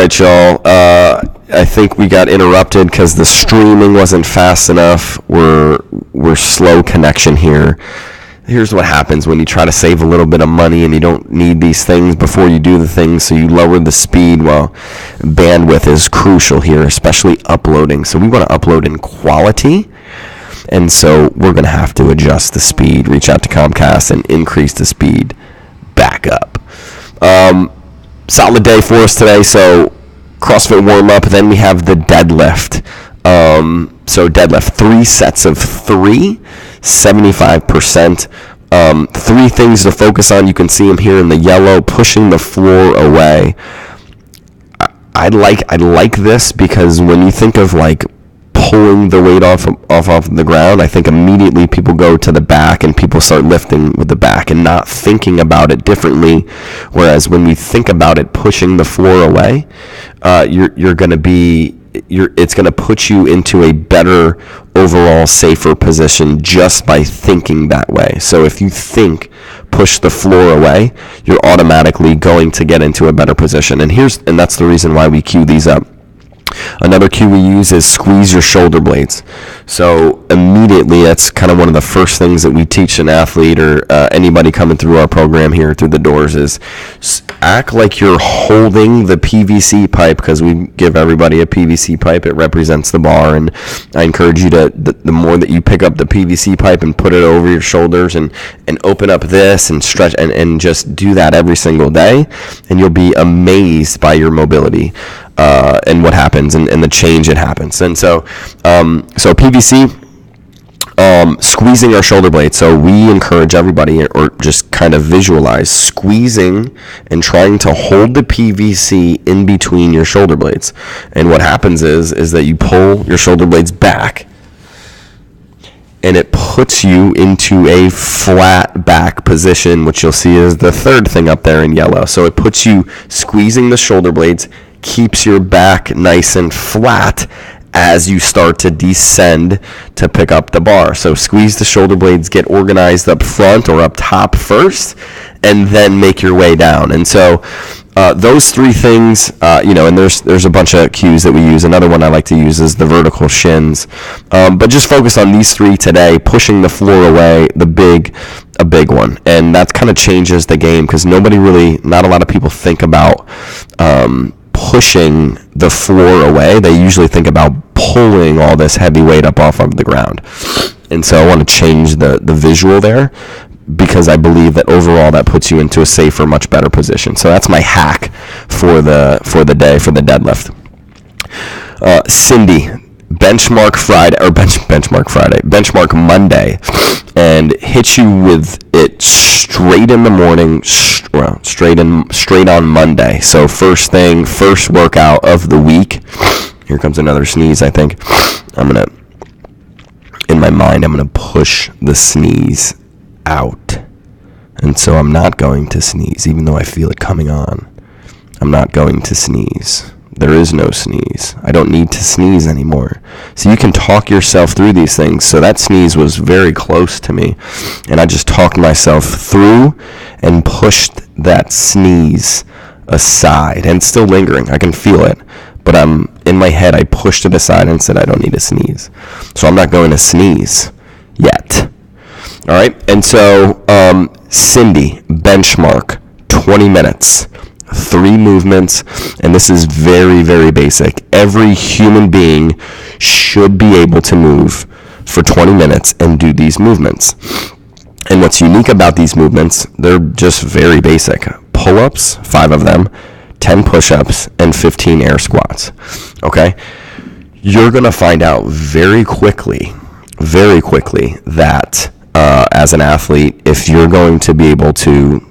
right, y'all. I think we got interrupted because the streaming wasn't fast enough. We're slow connection here. Here's what happens when you try to save a little bit of money and you don't need these things before you do the things, so you lower the speed. Well, bandwidth is crucial here, especially uploading. So we want to upload in quality, and so we're going to have to adjust the speed, reach out to Comcast and increase the speed back up. Solid day for us today. So CrossFit Warm-Up, then we have the deadlift. So deadlift, 3 sets of 3, 75%. 3 things to focus on. You can see them here in the yellow, pushing the floor away. I like this because when you think of like pulling the weight off the ground, I think immediately people go to the back and people start lifting with the back and not thinking about it differently. Whereas when you think about it pushing the floor away, it's going to put you into a better overall safer position just by thinking that way. So if you think push the floor away, you're automatically going to get into a better position. And that's the reason why we cue these up. Another cue we use is squeeze your shoulder blades. So immediately, that's kind of one of the first things that we teach an athlete or anybody coming through our program here through the doors is act like you're holding the PVC pipe, because we give everybody a PVC pipe. It represents the bar, and I encourage you to, the more that you pick up the PVC pipe and put it over your shoulders and open up this and stretch and just do that every single day, and you'll be amazed by your mobility. And what happens and the change that happens. And so PVC, squeezing our shoulder blades. So we encourage everybody, or just kind of visualize squeezing and trying to hold the PVC in between your shoulder blades. And what happens is that you pull your shoulder blades back, and it puts you into a flat back position, which you'll see is the third thing up there in yellow. So it puts you squeezing the shoulder blades, keeps your back nice and flat as you start to descend to pick up the bar. So squeeze the shoulder blades, get organized up front or up top first, and then make your way down. And so those 3 things, and there's a bunch of cues that we use. Another one I like to use is the vertical shins. But just focus on these 3 today, pushing the floor away, a big one. And that kind of changes the game, because not a lot of people think about pushing the floor away. They usually think about pulling all this heavy weight up off of the ground. And so I want to change the visual there, because I believe that overall that puts you into a safer, much better position. So that's my hack for the day, for the deadlift. Cindy, benchmark Monday, and hit you with it straight in the morning, straight on Monday. So first workout of the week. Here comes another sneeze, I think. In my mind, I'm going to push the sneeze out. And so I'm not going to sneeze, even though I feel it coming on. I'm not going to sneeze. There is no sneeze. I don't need to sneeze anymore. So you can talk yourself through these things. So that sneeze was very close to me, and I just talked myself through and pushed that sneeze aside. And it's still lingering. I can feel it. But in my head, I pushed it aside and said, I don't need to sneeze. So I'm not going to sneeze yet. All right? And so Cindy, benchmark, 20 minutes. 3 movements, and this is very, very basic. Every human being should be able to move for 20 minutes and do these movements. And what's unique about these movements, they're just very basic. Pull-ups, 5 of them, 10 push-ups, and 15 air squats. Okay? You're going to find out very quickly that as an athlete, if you're going to be able to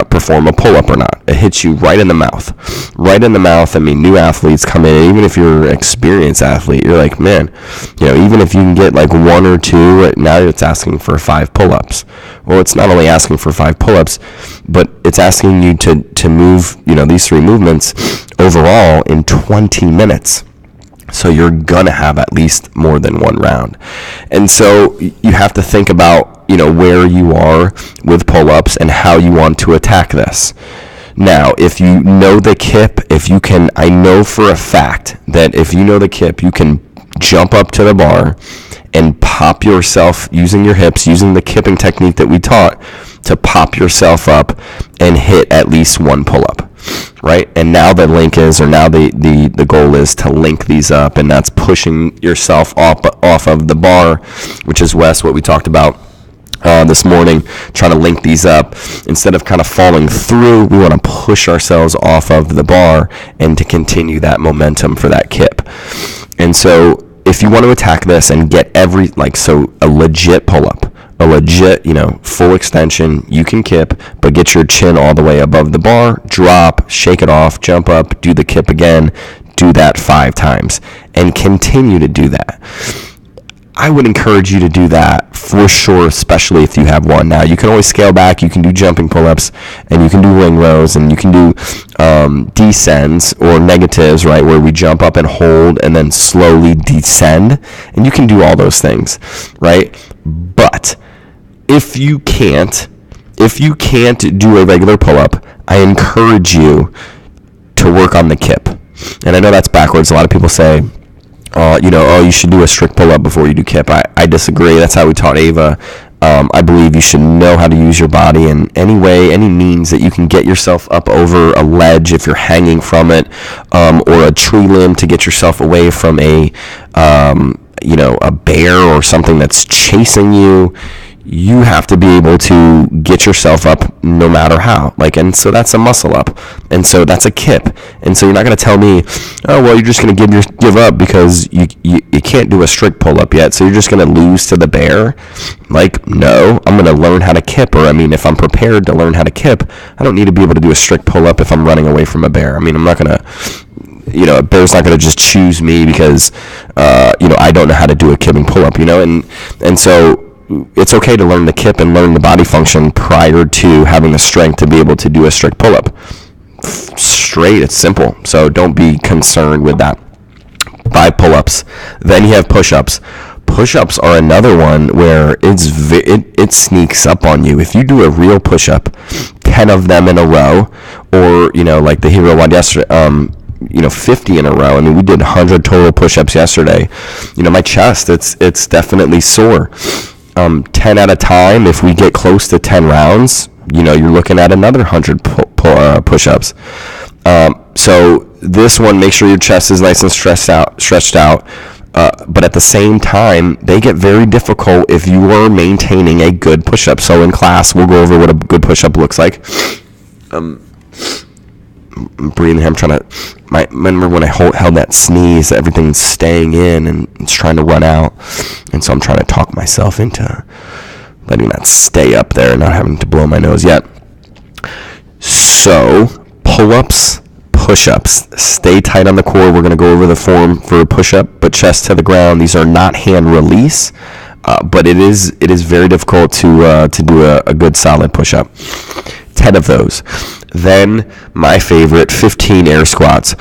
perform a pull-up or not. It hits you right in the mouth. I mean, new athletes come in, even if you're an experienced athlete, you're like, man, even if you can get like 1 or 2, now it's asking for 5 pull-ups. Well, it's not only asking for 5 pull-ups, but it's asking you to move, these 3 movements overall in 20 minutes. So you're going to have at least more than 1 round. And so you have to think about, where you are with pull-ups and how you want to attack this. Now, if you know the kip, I know for a fact that if you know the kip, you can jump up to the bar and pop yourself using your hips, using the kipping technique that we taught, to pop yourself up and hit at least one pull-up, right? And now the goal is to link these up, and that's pushing yourself off of the bar, which is, Wes, what we talked about this morning, trying to link these up. Instead of kind of falling through, we want to push ourselves off of the bar and to continue that momentum for that kip. And so if you want to attack this and get a legit pull-up, a legit, full extension, you can kip, but get your chin all the way above the bar, drop, shake it off, jump up, do the kip again, do that 5 times, and continue to do that. I would encourage you to do that for sure, especially if you have one. Now, you can always scale back. You can do jumping pull-ups, and you can do ring rows, and you can do descends or negatives, right, where we jump up and hold and then slowly descend, and you can do all those things, right? But if you can't do a regular pull-up, I encourage you to work on the kip. And I know that's backwards. A lot of people say, you should do a strict pull-up before you do kip. I disagree. That's how we taught Ava. I believe you should know how to use your body in any way, any means that you can get yourself up over a ledge if you're hanging from it, or a tree limb to get yourself away from a bear or something that's chasing you. You have to be able to get yourself up no matter how. And so that's a muscle up. And so that's a kip. And so you're not going to tell me, oh, well, you're just going to give up because you can't do a strict pull-up yet, so you're just going to lose to the bear. No, I'm going to learn how to kip. Or, if I'm prepared to learn how to kip, I don't need to be able to do a strict pull-up if I'm running away from a bear. I'm not going to... a bear's not going to just choose me because, I don't know how to do a kipping pull-up, and so it's okay to learn the kip and learn the body function prior to having the strength to be able to do a strict pull-up. It's simple, so don't be concerned with that. 5 pull-ups. Then you have push-ups. Push-ups are another one where it sneaks up on you. If you do a real push-up, 10 of them in a row, or, like the hero one yesterday, 50 in a row. We did 100 total push-ups yesterday. My chest, it's definitely sore. 10 at a time. If we get close to 10 rounds, you're looking at another 100 push-ups. So this one, make sure your chest is nice and stretched out. But at the same time, they get very difficult if you are maintaining a good push-up. So in class, we'll go over what a good push-up looks like. I'm breathing here. I'm trying to... remember when I held that sneeze, everything's staying in and it's trying to run out. And so I'm trying to talk myself into letting that stay up there and not having to blow my nose yet. So, pull-ups, push-ups. Stay tight on the core. We're going to go over the form for a push-up, but chest to the ground. These are not hand release, but it is very difficult to do a good solid push-up. 10 of those. Then my favorite, 15 air squats.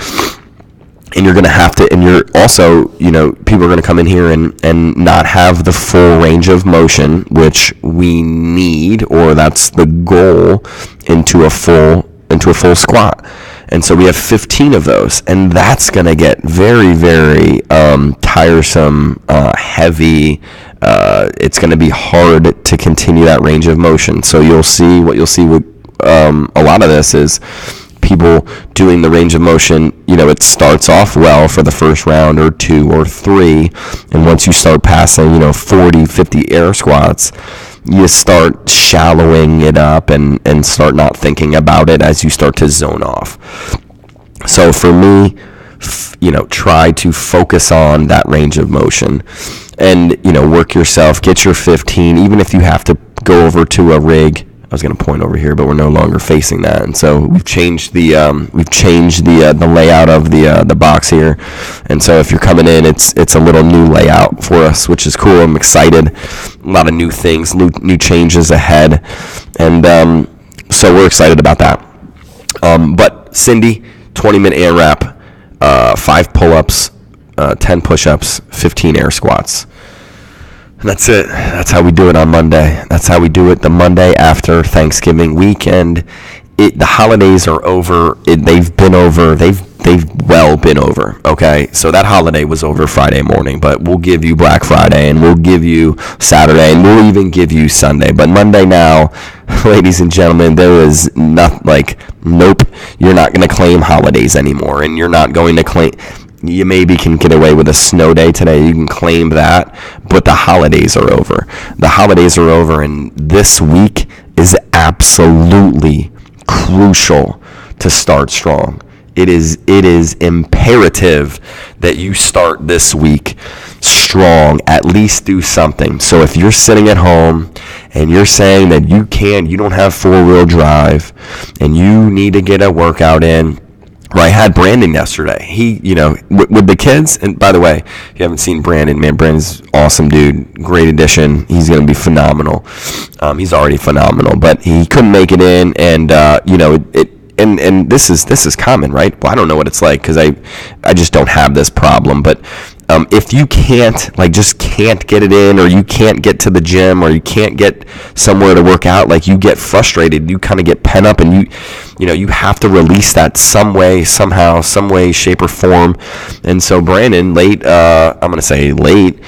And you're going to have to, and you're also, people are going to come in here and not have the full range of motion, which we need, or that's the goal, into a full squat. And so we have 15 of those, and that's going to get very, very tiresome, heavy. It's going to be hard to continue that range of motion. So you'll see with a lot of this is people doing the range of motion. It starts off well for the first round or 2 or 3, and once you start passing 40, 50 air squats, you start shallowing it up and start not thinking about it as you start to zone off. So for me, try to focus on that range of motion and work yourself, get your 15, even if you have to go over to a rig. I was going to point over here, but we're no longer facing that, and so we've changed the layout of the box here. And so if you're coming in, it's a little new layout for us, which is cool. I'm excited. A lot of new things, new changes ahead, and so we're excited about that. But Cindy, 20-minute AMRAP, 5 pull-ups, 10 push-ups, 15 air squats. And that's it. That's how we do it on Monday. That's how we do it the Monday after Thanksgiving weekend. the holidays are over. They've been over. They've well been over. Okay, so that holiday was over Friday morning, but we'll give you Black Friday, and we'll give you Saturday, and we'll even give you Sunday. But Monday now, ladies and gentlemen, there is not nope. You're not going to claim holidays anymore, and you're not going to claim. You maybe can get away with a snow day today. You can claim that, but the holidays are over. The holidays are over, and this week is absolutely crucial to start strong. It is imperative that you start this week strong. At least do something. So if you're sitting at home and you're saying that you don't have 4-wheel drive and you need to get a workout in. Well, I had Brandon yesterday. He, with the kids, and by the way, if you haven't seen Brandon, man, Brandon's awesome dude, great addition. He's going to be phenomenal. He's already phenomenal, but he couldn't make it in, and and this is common, right? Well, I don't know what it's like because I just don't have this problem, but if you can't just can't get it in, or you can't get to the gym, or you can't get somewhere to work out, you get frustrated, you kind of get pent up, and you have to release that some way, somehow, some way, shape, or form. And so Brandon late, I'm gonna say late,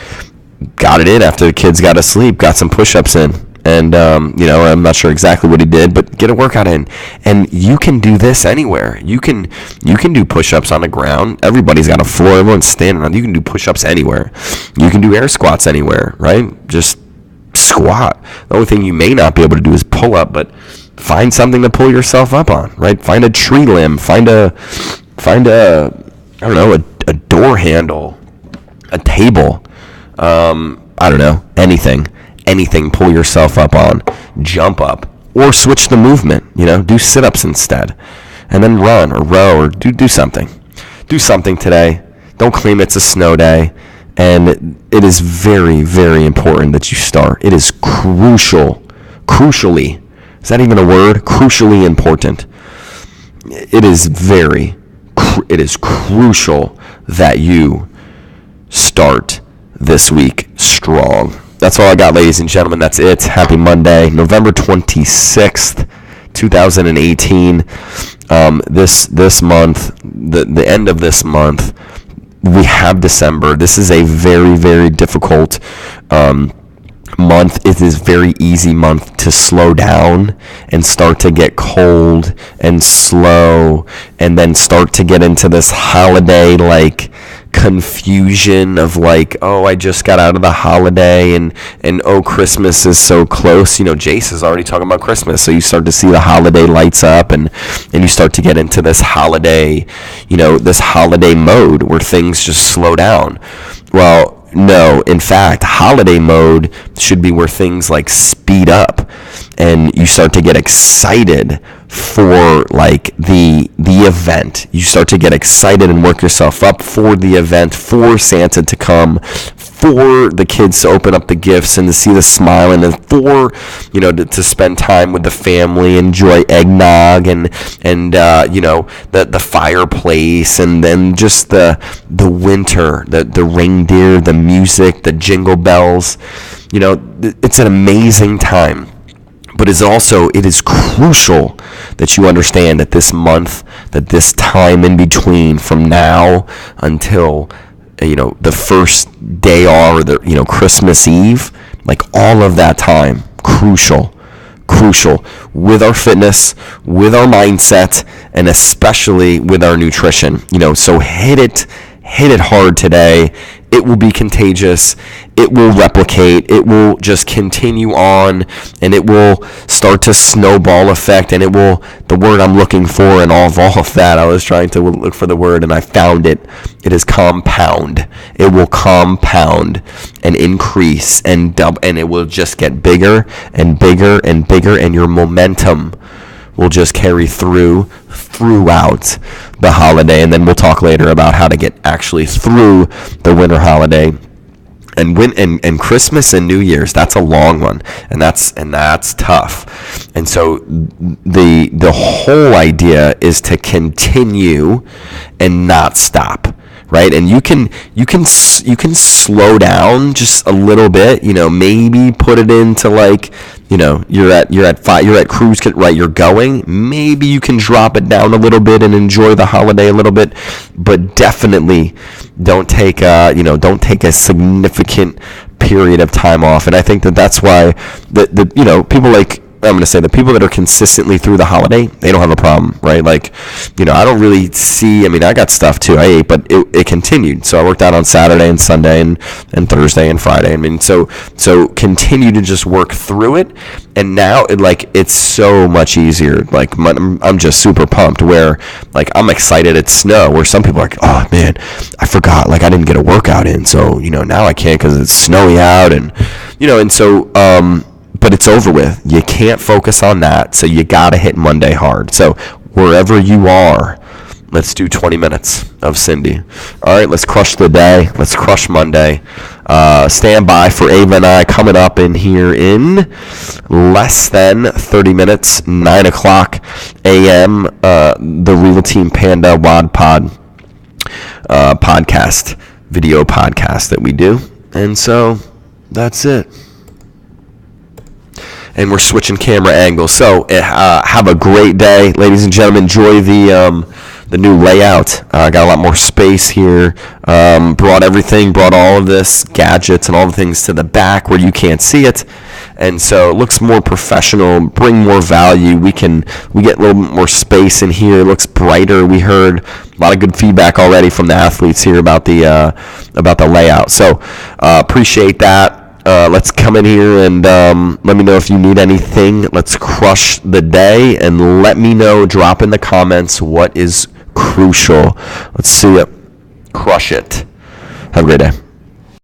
got it in after the kids got asleep, got some push-ups in. And, I'm not sure exactly what he did, but get a workout in. And you can do this anywhere. You can do push-ups on the ground. Everybody's got a floor. Everyone's standing on it. You can do push-ups anywhere. You can do air squats anywhere, right? Just squat. The only thing you may not be able to do is pull up, but find something to pull yourself up on, right? Find a tree limb. Find a a door handle, a table. I don't know, anything, pull yourself up on, jump up, or switch the movement, do sit-ups instead, and then run or row or do something. Do something today. Don't claim it's a snow day, and it is very, very important that you start. It is crucially, is that even a word? Crucially important. It is crucial that you start this week strong. That's all I got, ladies and gentlemen. That's it. Happy Monday, November 26th, 2018. This month, the end of this month, we have December. This is a very, very difficult month. It is very easy month to slow down and start to get cold and slow, and then start to get into this holiday confusion of I just got out of the holiday, and oh, Christmas is so close. Jace is already talking about Christmas, so you start to see the holiday lights up, and you start to get into this holiday mode where things just slow down. Well, no, in fact, holiday mode should be where things speed up, and you start to get excited for the event. You start to get excited and work yourself up for the event, for Santa to come, for the kids to open up the gifts and to see the smile, and for to spend time with the family, enjoy eggnog and the fireplace, and then just the winter, the reindeer, the music, the jingle bells. It's an amazing time. But it is crucial that you understand that this month, that this time in between, from now until the first day or the Christmas Eve, all of that time, crucial with our fitness, with our mindset, and especially with our nutrition. So hit it hard today. It will be contagious. It will replicate. It will just continue on, and it will start to snowball effect, and the word I'm looking for in all of that, I was trying to look for the word, and I found it. It is compound. It will compound and increase and double, and it will just get bigger and bigger and bigger, and your momentum will just carry throughout the holiday. And then we'll talk later about how to get actually through the winter holiday. And Christmas and New Year's, that's a long one, and that's tough. And so the whole idea is to continue and not stop, right? And you can slow down just a little bit, maybe put it into like, you're at cruise, right? You're going. Maybe you can drop it down a little bit and enjoy the holiday a little bit, but definitely don't take a significant period of time off. And I think that's why the people like, I'm going to say the people that are consistently through the holiday, they don't have a problem, right? Like, I don't really see, I got stuff too. I ate, but it continued. So I worked out on Saturday and Sunday and Thursday and Friday. So continue to just work through it. And now it's so much easier. Like I'm just super pumped where like I'm excited at snow, where some people are like, oh man, I forgot, like I didn't get a workout in. So, now I can't because it's snowy out and but it's over with. You can't focus on that, so you gotta hit Monday hard. So wherever you are, let's do 20 minutes of Cindy. All right, let's crush the day. Let's crush Monday. Stand by for Ava and I coming up in here in less than 30 minutes, 9 o'clock a.m., the Real Team Panda WOD Pod podcast, video podcast that we do. And so that's it. And we're switching camera angles. So have a great day, ladies and gentlemen. Enjoy the new layout. Got a lot more space here. Brought all of this gadgets and all the things to the back where you can't see it. And so it looks more professional, bring more value. We get a little bit more space in here. It looks brighter. We heard a lot of good feedback already from the athletes here about the layout. So appreciate that. Let's come in here and let me know if you need anything. Let's crush the day, and let me know, drop in the comments what is crucial. Let's see it. Crush it. Have a great day.